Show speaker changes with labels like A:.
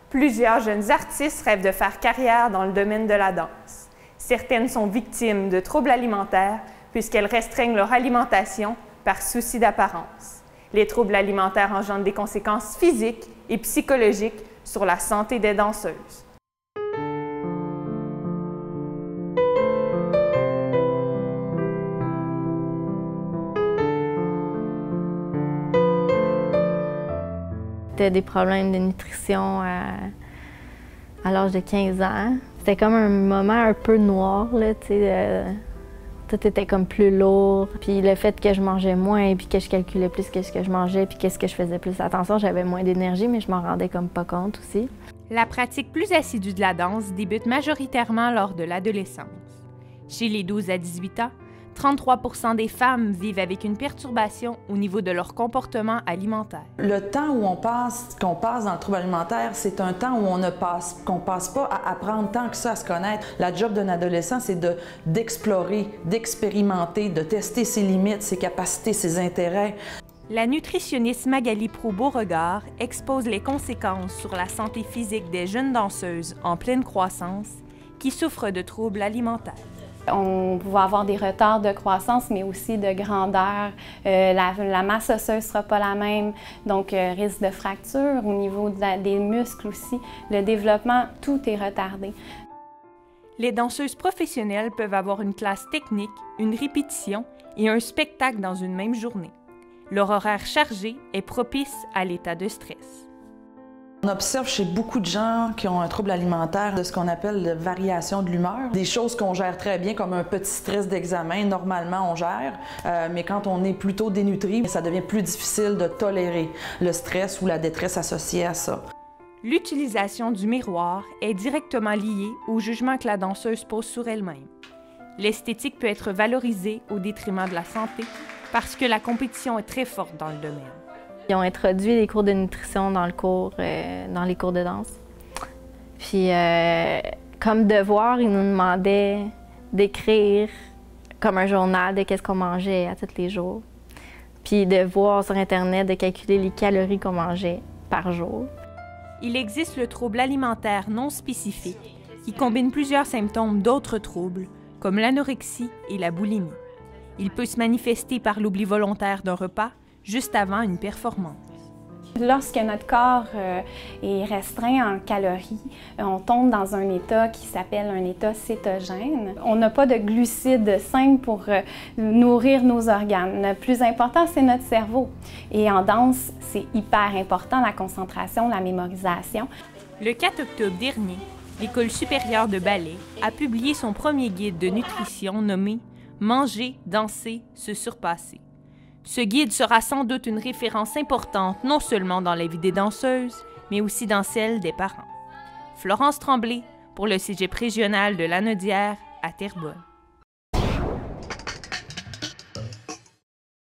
A: Plusieurs jeunes artistes rêvent de faire carrière dans le domaine de la danse. Certaines sont victimes de troubles alimentaires puisqu'elles restreignent leur alimentation par souci d'apparence. Les troubles alimentaires engendrent des conséquences physiques et psychologiques sur la santé des danseuses.
B: C'était des problèmes de nutrition à l'âge de 15 ans. C'était comme un moment un peu noir, là, tu sais. Tout était comme plus lourd. Puis le fait que je mangeais moins, puis que je calculais plus qu'est-ce que je mangeais, puis qu'est-ce que je faisais plus attention, j'avais moins d'énergie, mais je m'en rendais comme pas compte aussi.
A: La pratique plus assidue de la danse débute majoritairement lors de l'adolescence. Chez les 12 à 18 ans, 33 % des femmes vivent avec une perturbation au niveau de leur comportement alimentaire.
C: Le temps où qu'on passe dans le trouble alimentaire, c'est un temps où qu'on passe pas à apprendre tant que ça à se connaître. La job d'un adolescent, c'est d'explorer, d'expérimenter, de tester ses limites, ses capacités, ses intérêts.
A: La nutritionniste Magali Pro-Beauregard expose les conséquences sur la santé physique des jeunes danseuses en pleine croissance qui souffrent de troubles alimentaires.
D: On va avoir des retards de croissance, mais aussi de grandeur. La masse osseuse ne sera pas la même, donc risque de fracture au niveau des muscles aussi. Le développement, tout est retardé.
A: Les danseuses professionnelles peuvent avoir une classe technique, une répétition et un spectacle dans une même journée. Leur horaire chargé est propice à l'état de stress.
C: On observe chez beaucoup de gens qui ont un trouble alimentaire de ce qu'on appelle la variation de l'humeur. Des choses qu'on gère très bien, comme un petit stress d'examen, normalement on gère, mais quand on est plutôt dénutri, ça devient plus difficile de tolérer le stress ou la détresse associée à ça.
A: L'utilisation du miroir est directement liée au jugement que la danseuse pose sur elle-même. L'esthétique peut être valorisée au détriment de la santé parce que la compétition est très forte dans le domaine.
B: Ils ont introduit les cours de nutrition dans les cours de danse. Puis, comme devoir, ils nous demandaient d'écrire comme un journal de qu'est-ce qu'on mangeait à tous les jours. Puis de voir sur Internet, de calculer les calories qu'on mangeait par jour.
A: Il existe le trouble alimentaire non spécifique qui combine plusieurs symptômes d'autres troubles, comme l'anorexie et la boulimie. Il peut se manifester par l'oubli volontaire d'un repas, juste avant une performance.
D: Lorsque notre corps est restreint en calories, on tombe dans un état qui s'appelle un état cétogène. On n'a pas de glucides simples pour nourrir nos organes. Le plus important, c'est notre cerveau. Et en danse, c'est hyper important, la concentration, la mémorisation.
A: Le 4 octobre dernier, l'École supérieure de ballet a publié son premier guide de nutrition nommé « Manger, danser, se surpasser ». Ce guide sera sans doute une référence importante non seulement dans la vie des danseuses, mais aussi dans celle des parents. Florence Tremblay pour le Cégep régional de Lanaudière à Terrebonne.